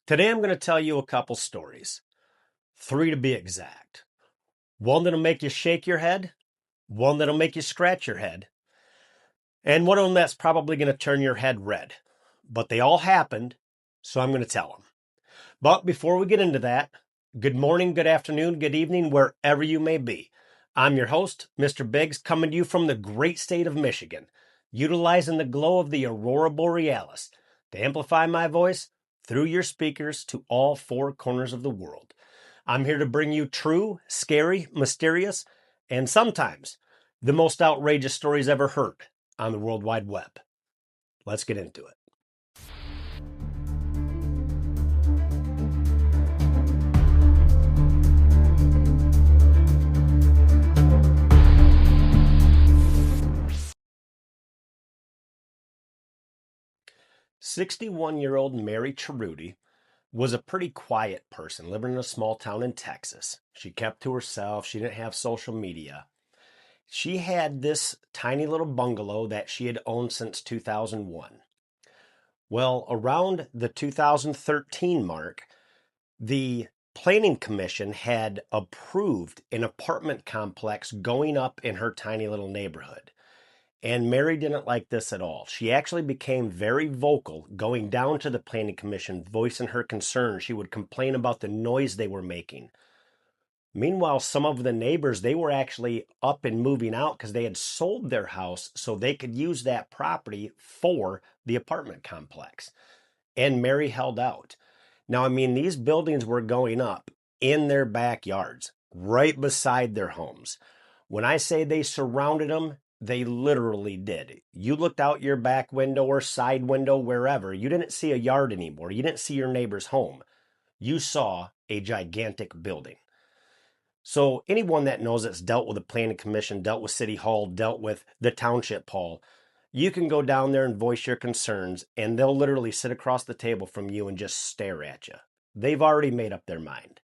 Today I'm going to tell you a couple stories, 3 to be exact. One that'll make you shake your head, one that'll make you scratch your head, and one of them that's probably going to turn your head red. But they all happened, so I'm going to tell them. But before we get into that, good morning, good afternoon, good evening, wherever you may be. I'm your host, Mr. Biggs, coming to you from the great state of Michigan, utilizing the glow of the aurora borealis to amplify my voice through your speakers to all 4 corners of the world. I'm here to bring you true, scary, mysterious, and sometimes the most outrageous stories ever heard on the World Wide Web. Let's get into it. "61-year-old Mary Cerruti was a pretty quiet person living in a small town in Texas. She kept to herself. She didn't have social media. She had this tiny little bungalow that she had owned since 2001. Well, around the 2013 mark, the Planning Commission had approved an apartment complex going up in her tiny little neighborhood. And Mary didn't like this at all. She actually became very vocal, going down to the Planning Commission, voicing her concerns. She would complain about the noise they were making. Meanwhile, some of the neighbors, they were actually up and moving out because they had sold their house so they could use that property for the apartment complex. And Mary held out. Now, these buildings were going up in their backyards, right beside their homes. When I say they surrounded them, they literally did. You looked out your back window or side window, wherever, you didn't see a yard anymore. You didn't see your neighbor's home. You saw a gigantic building. So anyone that knows that's dealt with the Planning Commission, dealt with City Hall, dealt with the Township Hall, you can go down there and voice your concerns, and they'll literally sit across the table from you and just stare at you. They've already made up their mind.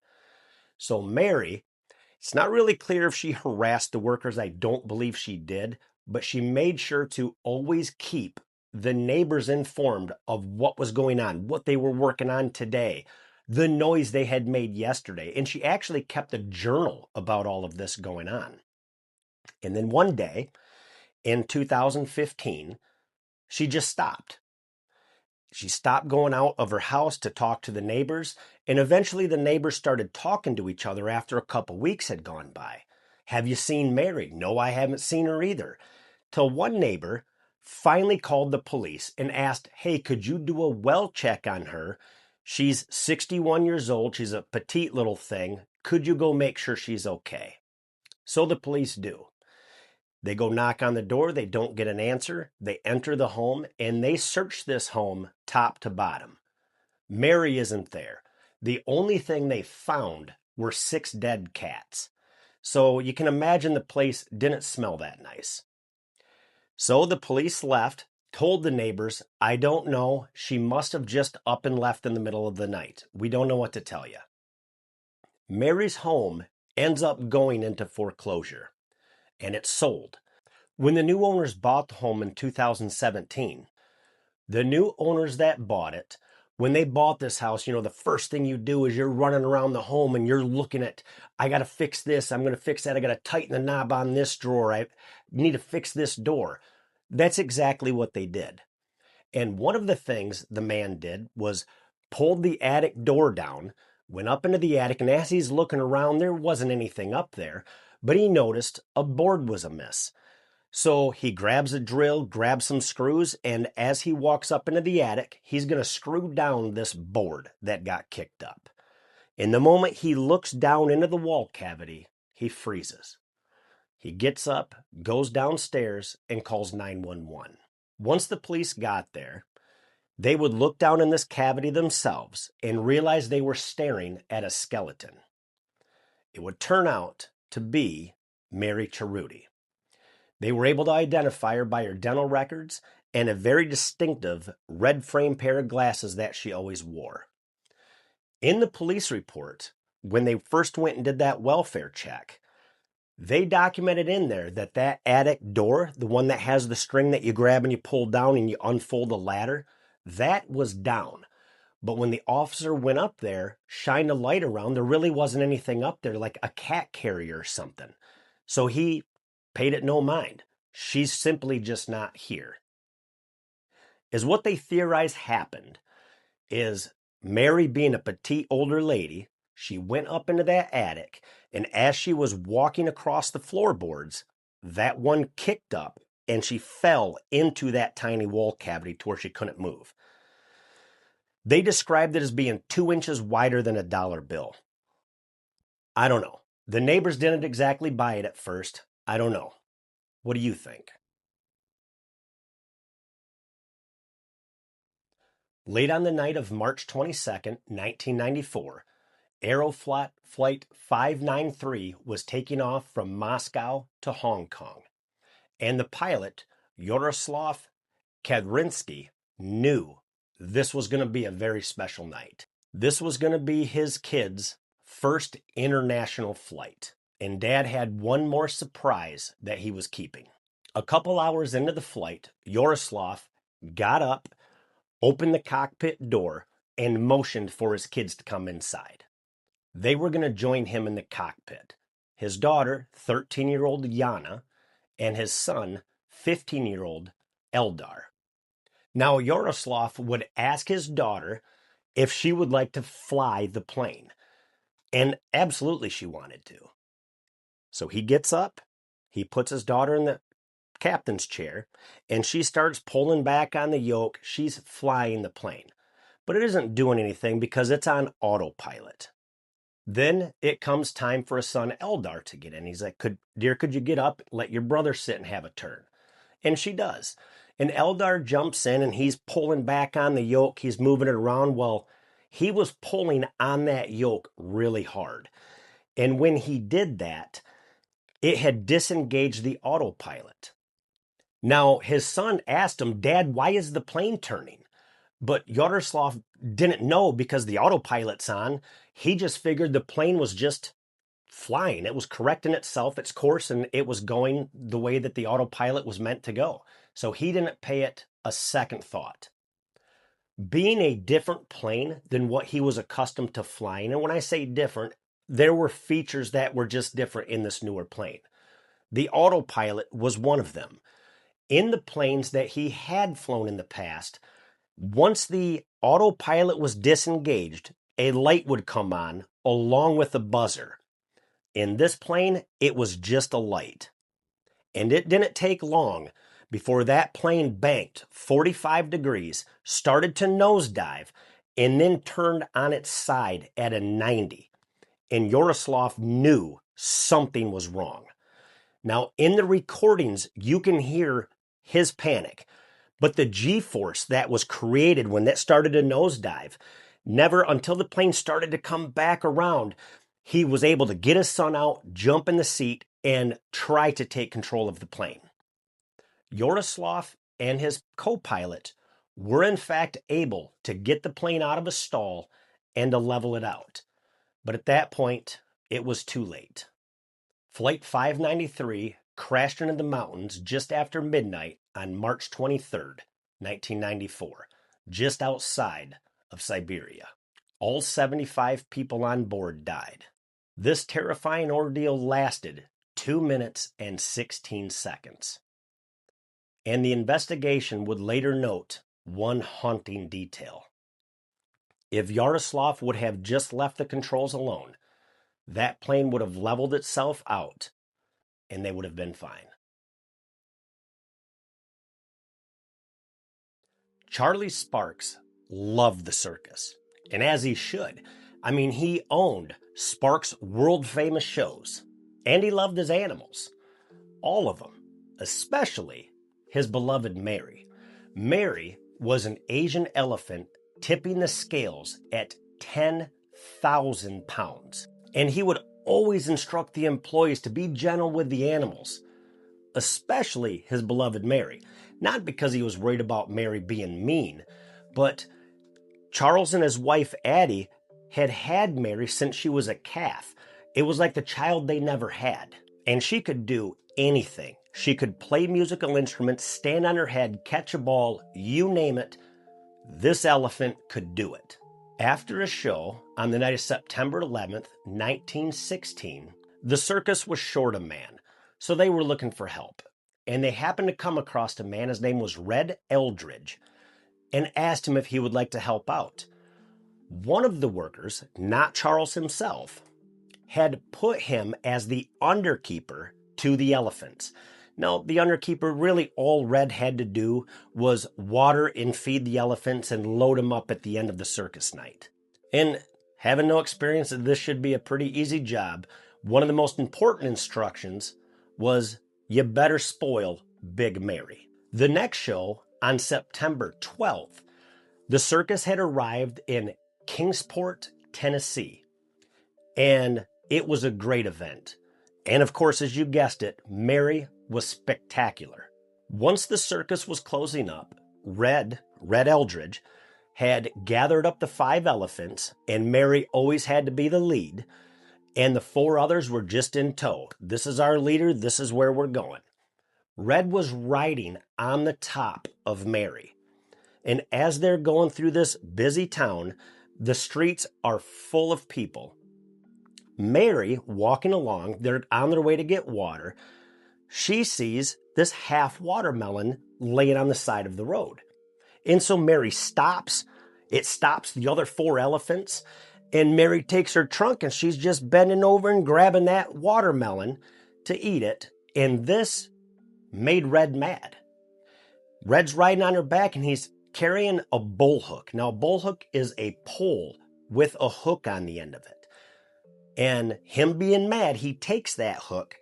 So Mary, it's not really clear if she harassed the workers. I don't believe she did, but she made sure to always keep the neighbors informed of what was going on, what they were working on today, the noise they had made yesterday. And she actually kept a journal about all of this going on. And then one day in 2015, she just stopped. She stopped going out of her house to talk to the neighbors, and eventually the neighbors started talking to each other after a couple weeks had gone by. "Have you seen Mary?" "No, I haven't seen her either." Till one neighbor finally called the police and asked, "Hey, could you do a well check on her? She's 61 years old. She's a petite little thing. Could you go make sure she's okay?" So the police do. They go knock on the door. They don't get an answer. They enter the home and they search this home top to bottom. Mary isn't there. The only thing they found were 6 dead cats. So you can imagine the place didn't smell that nice. So the police left, told the neighbors, "I don't know. She must have just up and left in the middle of the night. We don't know what to tell you." Mary's home ends up going into foreclosure, and it's sold. When the new owners bought the home in 2017, the new owners that bought it, when they bought this house, the first thing you do is you're running around the home and you're looking at, "I got to fix this. I'm going to fix that. I got to tighten the knob on this drawer. I need to fix this door." That's exactly what they did. And one of the things the man did was pulled the attic door down, went up into the attic, and as he's looking around, there wasn't anything up there, but he noticed a board was amiss. So he grabs a drill, grabs some screws, and as he walks up into the attic, he's going to screw down this board that got kicked up. In the moment he looks down into the wall cavity, he freezes. He gets up, goes downstairs, and calls 911. Once the police got there, they would look down in this cavity themselves and realize they were staring at a skeleton. It would turn out to be Mary Cerruti. They were able to identify her by her dental records and a very distinctive red frame pair of glasses that she always wore. In the police report, when they first went and did that welfare check, they documented in there that that attic door, the one that has the string that you grab and you pull down and you unfold the ladder, that was down. But when the officer went up there, shined a light around, there really wasn't anything up there, like a cat carrier or something. So he paid it no mind. She's simply just not here. Is what they theorize happened is Mary, being a petite older lady, she went up into that attic, and as she was walking across the floorboards, that one kicked up and she fell into that tiny wall cavity to where she couldn't move. They described it as being 2 inches wider than a dollar bill. I don't know. The neighbors didn't exactly buy it at first. I don't know. What do you think? Late on the night of March 22nd, 1994, Aeroflot Flight 593 was taking off from Moscow to Hong Kong, and the pilot, Yaroslav Kadrinsky, knew this was going to be a very special night. This was going to be his kid's first international flight, and Dad had one more surprise that he was keeping. A couple hours into the flight, Yaroslav got up, opened the cockpit door, and motioned for his kids to come inside. They were going to join him in the cockpit. His daughter, 13-year-old Yana, and his son, 15-year-old Eldar. Now, Yaroslav would ask his daughter if she would like to fly the plane, and absolutely she wanted to. So he gets up, he puts his daughter in the captain's chair, and she starts pulling back on the yoke. She's flying the plane, but it isn't doing anything because it's on autopilot. Then it comes time for his son Eldar to get in. He's like, Dear, could you get up, let your brother sit and have a turn? And she does. And Eldar jumps in and he's pulling back on the yoke. He's moving it around. Well, he was pulling on that yoke really hard. And when he did that, it had disengaged the autopilot. Now, his son asked him, Dad, why is the plane turning? But Yaroslav didn't know because the autopilot's on. He just figured the plane was just flying. It was correcting itself, its course, and it was going the way that the autopilot was meant to go. So he didn't pay it a second thought. Being a different plane than what he was accustomed to flying, and when I say different, there were features that were just different in this newer plane. The autopilot was one of them. In the planes that he had flown in the past, once the autopilot was disengaged, a light would come on along with a buzzer. In this plane, it was just a light. And it didn't take long before that plane banked 45 degrees, started to nosedive, and then turned on its side at a 90. And Yaroslav knew something was wrong. Now, in the recordings, you can hear his panic. But the G-force that was created when that started to nosedive, never until the plane started to come back around, he was able to get his son out, jump in the seat, and try to take control of the plane. Yaroslav and his co-pilot were in fact able to get the plane out of a stall and to level it out. But at that point, it was too late. Flight 593 crashed into the mountains just after midnight on March 23rd, 1994, just outside of Siberia. All 75 people on board died. This terrifying ordeal lasted 2 minutes and 16 seconds. And the investigation would later note one haunting detail. If Yaroslav would have just left the controls alone, that plane would have leveled itself out and they would have been fine. Charlie Sparks loved the circus, and as he should. I mean, he owned Sparks' world-famous shows, and he loved his animals. All of them, especially his beloved Mary. Mary was an Asian elephant tipping the scales at 10,000 pounds. And he would always instruct the employees to be gentle with the animals, especially his beloved Mary. Not because he was worried about Mary being mean, but Charles and his wife Addie had Mary since she was a calf. It was like the child they never had. And she could do anything. She could play musical instruments, stand on her head, catch a ball, you name it. This elephant could do it. After a show on the night of September 11th, 1916, the circus was short a man, so they were looking for help. And they happened to come across a man, his name was Red Eldridge, and asked him if he would like to help out. One of the workers, not Charles himself, had put him as the underkeeper to the elephants. Now, the underkeeper, really all Red had to do was water and feed the elephants and load them up at the end of the circus night. And having no experience, this should be a pretty easy job. One of the most important instructions was, you better spoil Big Mary. The next show, on September 12th, the circus had arrived in Kingsport, Tennessee, and it was a great event. And of course, as you guessed it, Mary was spectacular. Once the circus was closing up, Red Eldridge, had gathered up the 5 elephants, and Mary always had to be the lead, and the 4 others were just in tow. This is our leader, this is where we're going. Red was riding on the top of Mary, and as they're going through this busy town, the streets are full of people. Mary, walking along, they're on their way to get water. She sees this half watermelon laying on the side of the road. And so Mary stops. It stops the other 4 elephants. And Mary takes her trunk and she's just bending over and grabbing that watermelon to eat it. And this made Red mad. Red's riding on her back and he's carrying a bullhook. Now, a bullhook is a pole with a hook on the end of it. And him being mad, he takes that hook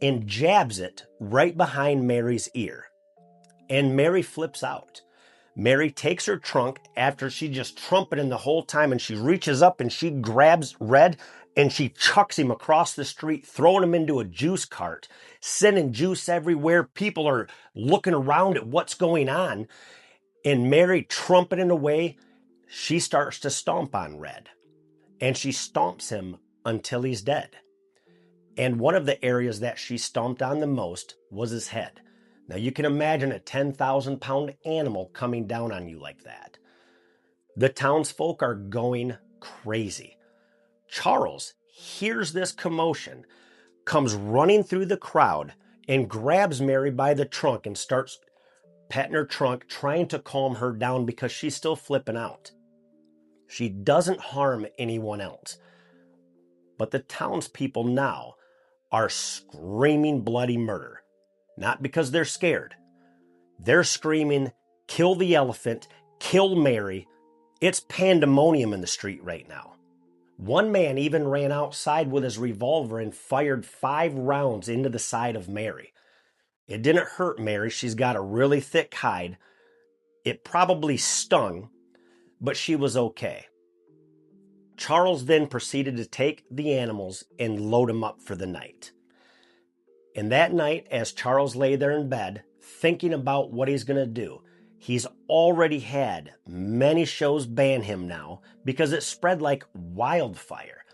and jabs it right behind Mary's ear. And Mary flips out. Mary takes her trunk after she just trumpeting the whole time, and she reaches up and she grabs Red and she chucks him across the street, throwing him into a juice cart, sending juice everywhere. People are looking around at what's going on. And Mary, trumpeting away, she starts to stomp on Red. And she stomps him until he's dead. And one of the areas that she stomped on the most was his head. Now you can imagine a 10,000-pound animal coming down on you like that. The townsfolk are going crazy. Charles hears this commotion, comes running through the crowd, and grabs Mary by the trunk and starts petting her trunk, trying to calm her down because she's still flipping out. She doesn't harm anyone else. But the townspeople now are screaming bloody murder. Not because they're scared. They're screaming, kill the elephant, kill Mary. It's pandemonium in the street right now. One man even ran outside with his revolver and fired 5 rounds into the side of Mary. It didn't hurt Mary. She's got a really thick hide. It probably stung, but she was okay. Charles then proceeded to take the animals and load them up for the night. And that night, as Charles lay there in bed, thinking about what he's going to do, he's already had many shows ban him now because it spread like wildfire.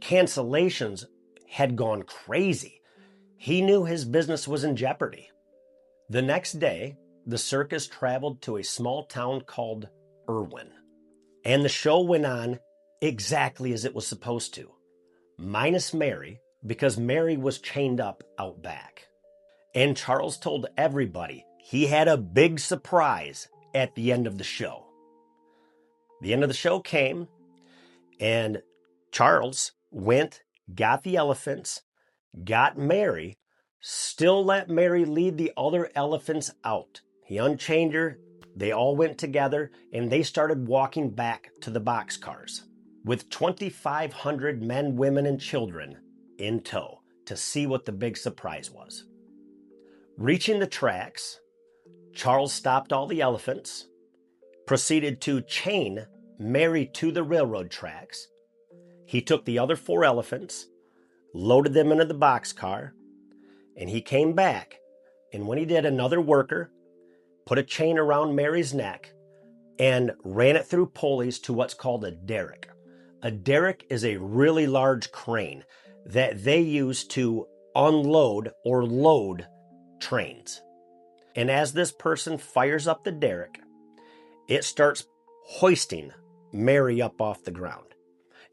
Cancellations had gone crazy. He knew his business was in jeopardy. The next day, the circus traveled to a small town called Irwin. And the show went on exactly as it was supposed to, minus Mary, because Mary was chained up out back. And Charles told everybody he had a big surprise at the end of the show. The end of the show came, and Charles went, got the elephants, got Mary, still let Mary lead the other elephants out. He unchained her, they all went together, and they started walking back to the boxcars, with 2,500 men, women, and children in tow to see what the big surprise was. Reaching the tracks, Charles stopped all the elephants, proceeded to chain Mary to the railroad tracks. He took the other 4 elephants, loaded them into the boxcar, and he came back. And when he did, another worker put a chain around Mary's neck and ran it through pulleys to what's called a derrick. A derrick is a really large crane that they use to unload or load trains. And as this person fires up the derrick, it starts hoisting Mary up off the ground.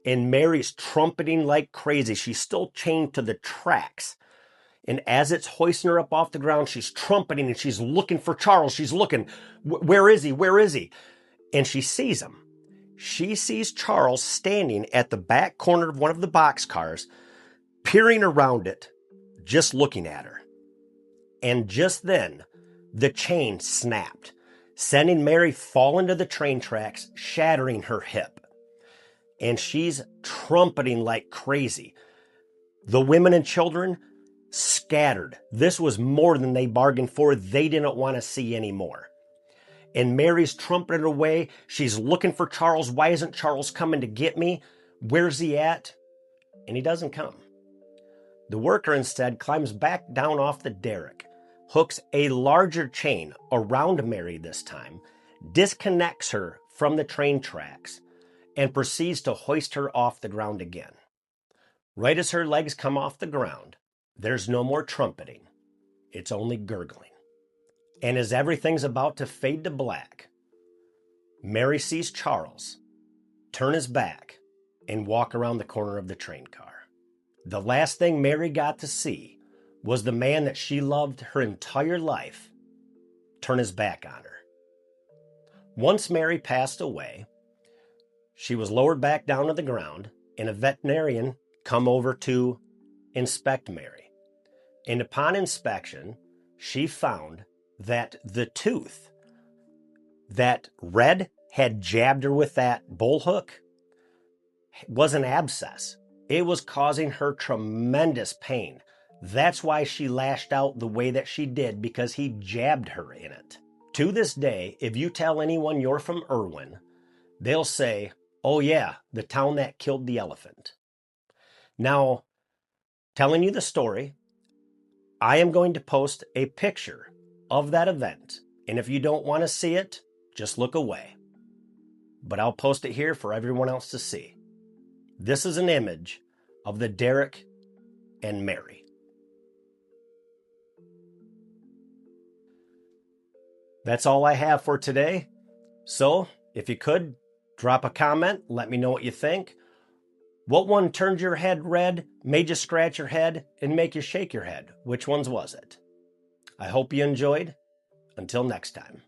And Mary's trumpeting like crazy. She's still chained to the tracks. And as it's hoisting her up off the ground, she's trumpeting and she's looking for Charles. She's looking, where is he? Where is he? And she sees him. She sees Charles standing at the back corner of one of the boxcars, peering around it, just looking at her. And just then, the chain snapped, sending Mary falling to the train tracks, shattering her hip. And she's trumpeting like crazy. The women and children scattered. This was more than they bargained for. They didn't want to see anymore. And Mary's trumpeting away. She's looking for Charles. Why isn't Charles coming to get me? Where's he at? And he doesn't come. The worker instead climbs back down off the derrick, hooks a larger chain around Mary this time, disconnects her from the train tracks, and proceeds to hoist her off the ground again. Right as her legs come off the ground, there's no more trumpeting. It's only gurgling. And as everything's about to fade to black, Mary sees Charles turn his back and walk around the corner of the train car. The last thing Mary got to see was the man that she loved her entire life turn his back on her. Once Mary passed away, she was lowered back down to the ground, and a veterinarian come over to inspect Mary. And upon inspection, she found that the tooth that Red had jabbed her with that bullhook was an abscess. It was causing her tremendous pain. That's why she lashed out the way that she did, because he jabbed her in it. To this day, if you tell anyone you're from Irwin, they'll say, "Oh yeah, the town that killed the elephant." Now, telling you the story, I am going to post a picture of that event. And if you don't want to see it, just look away. But I'll post it here for everyone else to see. This is an image of the derrick and Mary. That's all I have for today. So, if you could, drop a comment, let me know what you think. What one turned your head red, made you scratch your head, and make you shake your head? Which ones was it? I hope you enjoyed. Until next time.